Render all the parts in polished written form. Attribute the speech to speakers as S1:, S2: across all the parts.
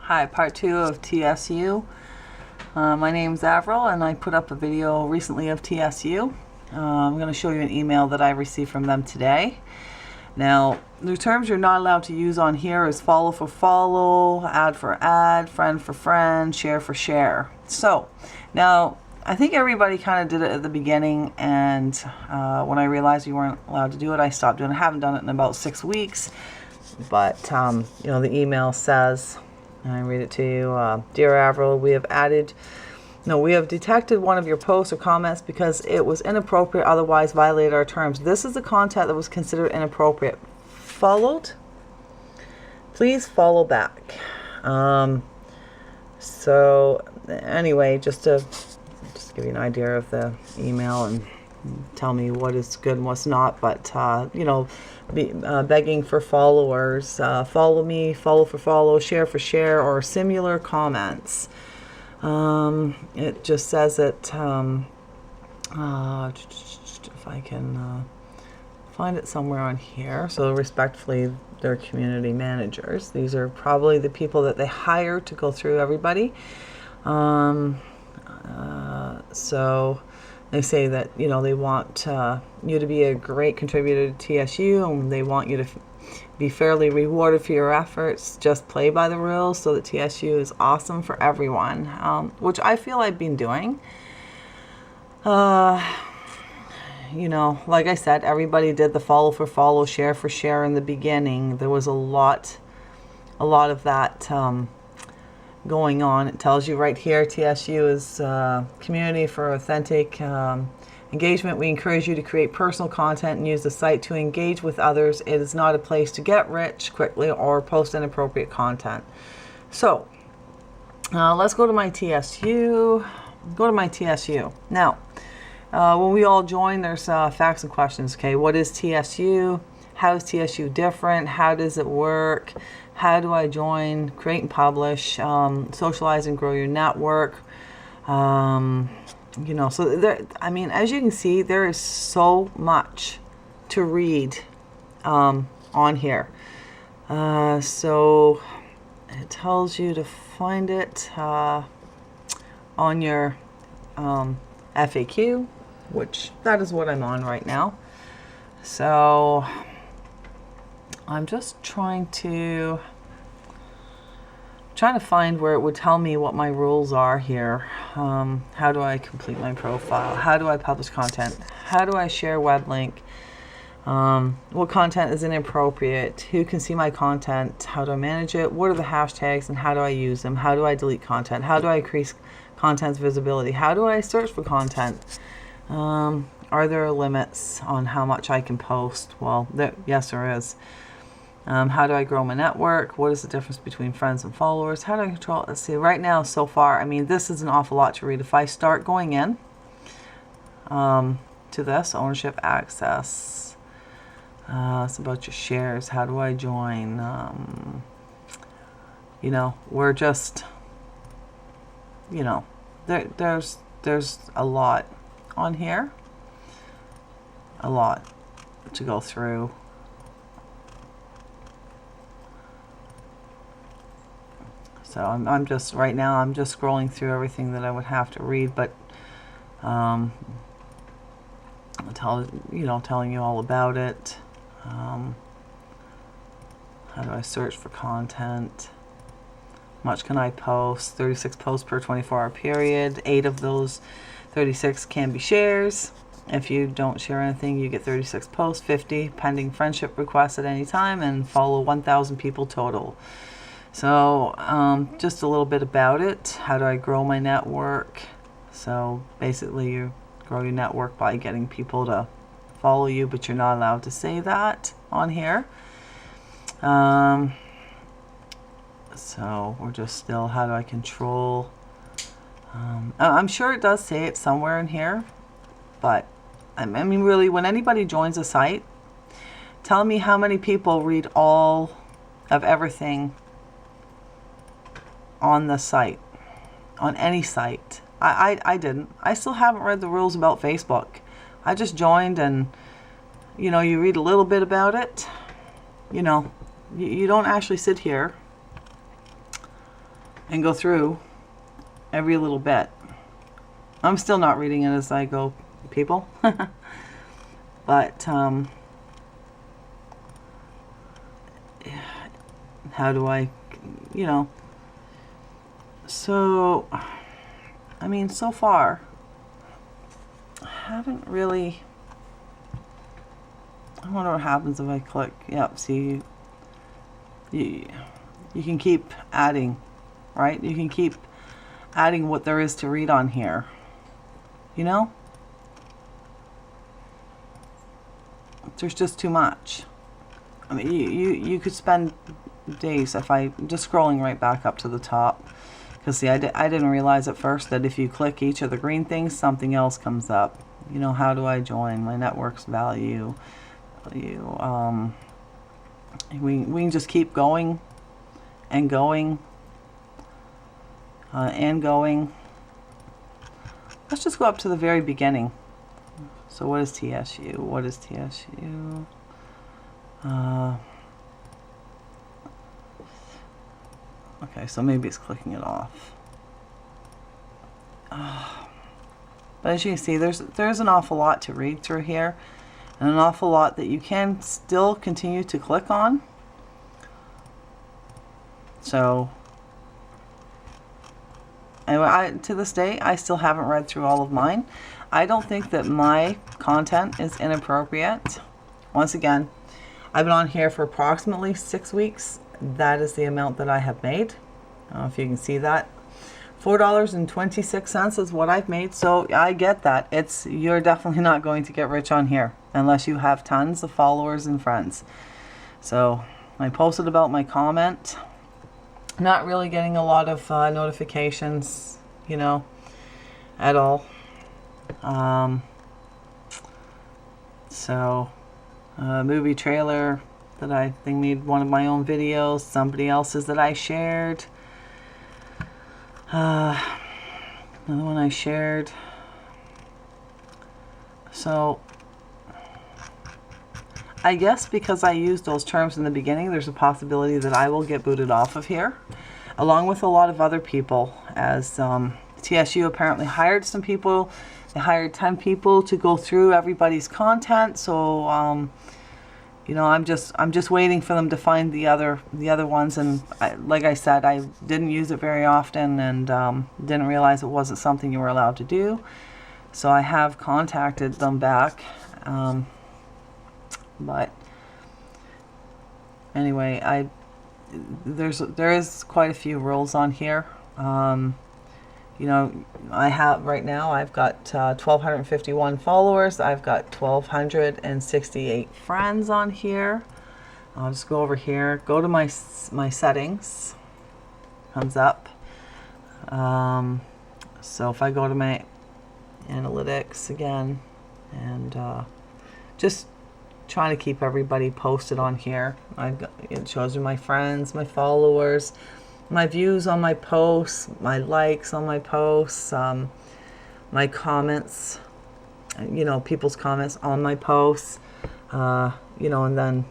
S1: Hi, part 2 of TSU. My name's Avril, and I put up a video recently of TSU. I'm going to show you an email that I received from them today. Now, the terms you're not allowed to use on here is follow for follow, add for add, friend for friend, share for share. So, now, I think everybody kind of did it at the beginning, and when I realized you weren't allowed to do it, I stopped doing it. I haven't done it in about 6 weeks, but, the email says, and I read it to you, Dear Avril, we have detected one of your posts or comments because it was inappropriate, otherwise violated our terms. This is the content that was considered inappropriate. Followed? Please follow back. So anyway, just to give you an idea of the email and tell me what is good and what's not, but begging for followers, follow me, follow for follow, share for share, or similar comments. It just says that if I can find it somewhere on here. So respectfully, they're community managers. These are probably the people that they hire to go through everybody. So they say that, they want you to be a great contributor to TSU, and they want you to be fairly rewarded for your efforts. Just play by the rules so that TSU is awesome for everyone, which I feel I've been doing. Like I said, everybody did the follow for follow, share for share in the beginning. There was a lot of that going on. It tells you right here, TSU is community for authentic engagement. We encourage you to create personal content and use the site to engage with others. It is not a place to get rich quickly or post inappropriate content. So let's go to my TSU. Now, when we all join, there's facts and questions. Okay, what is TSU? How is TSU different? How does it work? How do I join, create and publish, socialize and grow your network? So there, as you can see, there is so much to read on here. So it tells you to find it on your FAQ, which that is what I'm on right now. So I'm just trying to find where it would tell me what my rules are here. How do I complete my profile? How do I publish content? How do I share web link? What content is inappropriate? Who can see my content? How do I manage it? What are the hashtags and how do I use them? How do I delete content? How do I increase content's visibility? How do I search for content? Are there limits on how much I can post? Well, yes, there is. How do I grow my network? What is the difference between friends and followers? How do I control it? Let's see, right now, so far, this is an awful lot to read. If I start going in to this, ownership access, it's about your shares. How do I join? We're just, there's a lot on here. A lot to go through. So I'm just scrolling through everything that I would have to read, but telling you all about it. How do I search for content? How much can I post? 36 posts per 24-hour period. 8 of those 36 can be shares. If you don't share anything, you get 36 posts, 50 pending friendship requests at any time, and follow 1,000 people total. So just a little bit about it. How do I grow my network? So basically you grow your network by getting people to follow you, but you're not allowed to say that on here. So we're just still, how do I control? I'm sure it does say it somewhere in here, but really, when anybody joins a site, tell me how many people read all of everything on the site, on any site. I didn't. I still haven't read the rules about Facebook. I just joined, and you read a little bit about it. You don't actually sit here and go through every little bit. I'm still not reading it as I go, people. But how do I, you know, so I mean, so far I haven't really. I wonder what happens if I click. Yep, see, you can keep adding, right? You can keep adding what there is to read on here, you know? There's just too much. I mean, you could spend days if I just scrolling right back up to the top, because see, I didn't realize at first that if you click each of the green things, something else comes up. You know, how do I join my network's value? We can just keep going and going and going. Let's just go up to the very beginning. So what is TSU? What is TSU? Okay, so maybe it's clicking it off. But as you can see, there's an awful lot to read through here, and an awful lot that you can still continue to click on. So anyway, to this day, I still haven't read through all of mine. I don't think that my content is inappropriate. Once again, I've been on here for approximately 6 weeks. That is the amount that I have made. I don't know if you can see that. $4.26 is what I've made. So I get that. You're definitely not going to get rich on here unless you have tons of followers and friends. So I posted about my comment. Not really getting a lot of notifications, you know, at all. Movie trailer that I think made one of my own videos, somebody else's that I shared. Another one I shared. So I guess because I used those terms in the beginning, there's a possibility that I will get booted off of here, along with a lot of other people, as TSU apparently hired some people. They hired 10 people to go through everybody's content. So you know, I'm just waiting for them to find the other ones. And like I said, I didn't use it very often, and didn't realize it wasn't something you were allowed to do. So I have contacted them back. But anyway, there is quite a few rules on here. You know, right now I've got 1,251 followers. I've got 1,268 friends on here. I'll just go over here, go to my settings. Comes up. So if I go to my analytics again, and just trying to keep everybody posted on here. It shows you my friends, my followers, my views on my posts, my likes on my posts, my comments, you know, people's comments on my posts, you know, and then,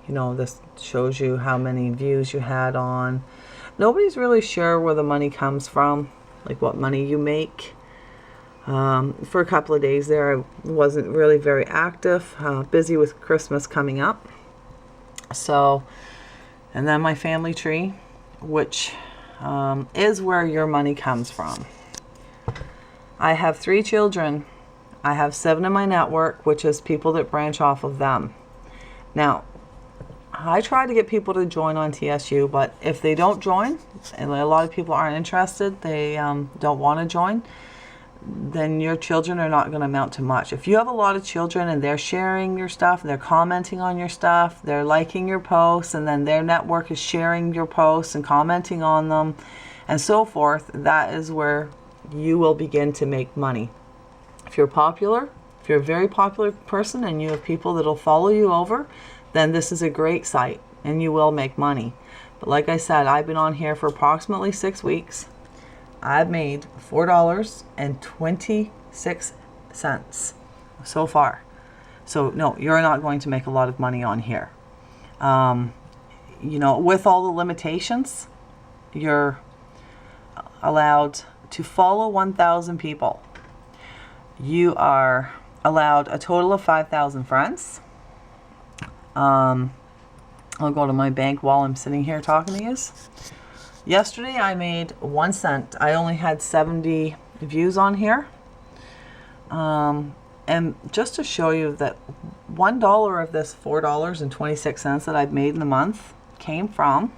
S1: you know, this shows you how many views you had on. Nobody's really sure where the money comes from, like what money you make. For a couple of days there, I wasn't really very active, busy with Christmas coming up. So, and then my family tree, which is where your money comes from. I have 3 children. I have 7 in my network, which is people that branch off of them. Now, I try to get people to join on TSU, but if they don't join, and a lot of people aren't interested, they don't want to join, then your children are not going to amount to much. If you have a lot of children and they're sharing your stuff, they're commenting on your stuff, they're liking your posts, and then their network is sharing your posts and commenting on them and so forth, that is where you will begin to make money. If you're popular, if you're a very popular person and you have people that'll follow you over, then this is a great site and you will make money. But like I said, I've been on here for approximately 6 weeks. I've made $4.26 so far. So no, you're not going to make a lot of money on here. You know, with all the limitations, you're allowed to follow 1,000 people. You are allowed a total of 5,000 friends. I'll go to my bank while I'm sitting here talking to you. Yesterday I made 1 cent. I only had 70 views on here. And just to show you that $1 of this $4.26 that I've made in the month came from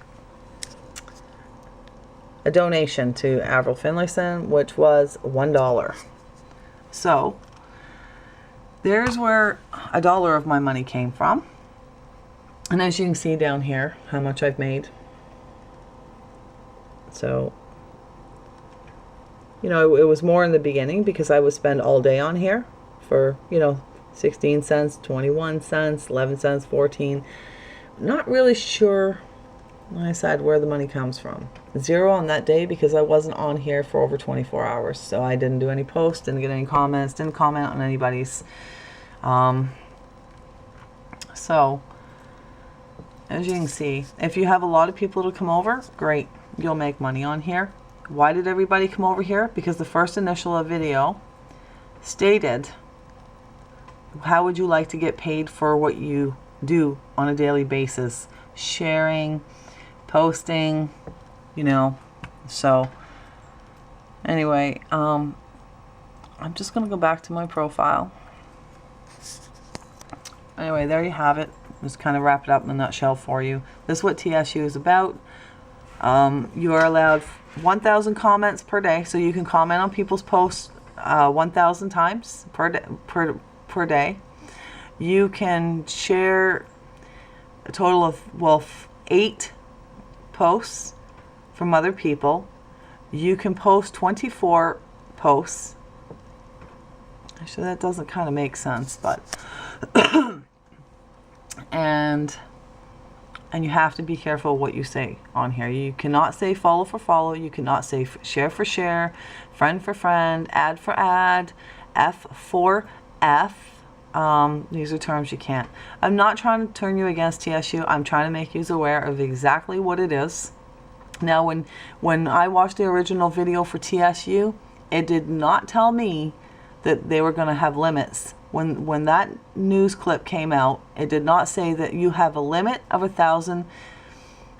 S1: a donation to Avril Finlayson, which was $1. So there's where $1 of my money came from. And as you can see down here, how much I've made. So, you know, it was more in the beginning because I would spend all day on here for, you know, 16 cents, 21 cents, 11 cents, 14. Not really sure, like I said, where the money comes from. 0 on that day because I wasn't on here for over 24 hours. So I didn't do any posts, didn't get any comments, didn't comment on anybody's. So, as you can see, if you have a lot of people to come over, great. You'll make money on here. Why did everybody come over here? Because the first initial video stated, how would you like to get paid for what you do on a daily basis? Sharing, posting, you know. So anyway, I'm just going to go back to my profile. Anyway, there you have it. Just kind of wrap it up in a nutshell for you. This is what TSU is about. You are allowed 1,000 comments per day, so you can comment on people's posts 1,000 times per day. You can share a total of, well, 8 posts from other people. You can post 24 posts. Actually, that doesn't kind of make sense, but and you have to be careful what you say on here. You cannot say follow for follow. You cannot say share for share, friend for friend, ad for ad, F for F. These are terms you can't. I'm not trying to turn you against TSU. I'm trying to make you aware of exactly what it is. Now, when I watched the original video for TSU, it did not tell me that they were going to have limits. When that news clip came out, it did not say that you have a limit of 1,000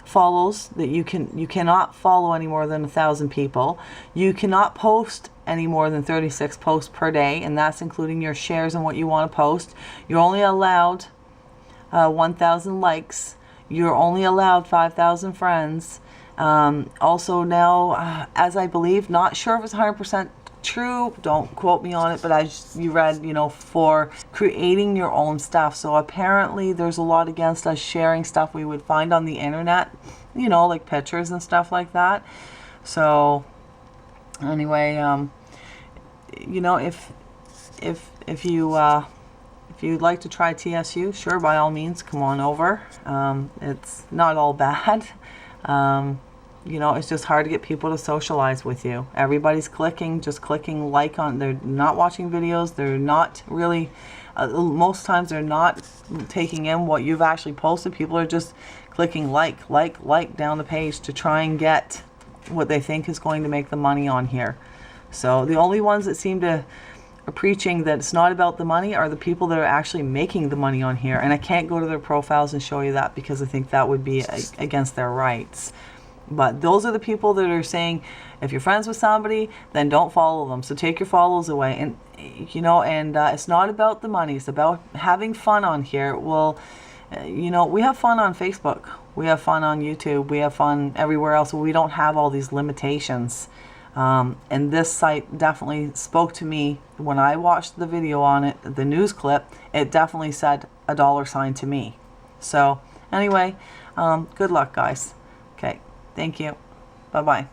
S1: follows, that you cannot follow any more than 1,000 people. You cannot post any more than 36 posts per day, and that's including your shares and what you want to post. You're only allowed 1,000 likes. You're only allowed 5,000 friends. Also now, as I believe, not sure if it's 100% true, don't quote me on it, but you read, you know, for creating your own stuff. So apparently there's a lot against us sharing stuff we would find on the internet, you know, like pictures and stuff like that. So anyway, you know, if you'd like to try TSU, sure, by all means, come on over. It's not all bad. You know, it's just hard to get people to socialize with you. Everybody's just clicking like on, they're not watching videos, they're not really, most times they're not taking in what you've actually posted. People are just clicking like down the page to try and get what they think is going to make the money on here. So the only ones that seem to are preaching that it's not about the money are the people that are actually making the money on here. And I can't go to their profiles and show you that because I think that would be against their rights. But those are the people that are saying, if you're friends with somebody, then don't follow them. So take your follows away. And, you know, and it's not about the money. It's about having fun on here. Well, you know, we have fun on Facebook. We have fun on YouTube. We have fun everywhere else. We don't have all these limitations. And this site definitely spoke to me when I watched the video on it, the news clip. It definitely said $sign to me. So anyway, good luck, guys. Okay. Thank you. Bye-bye.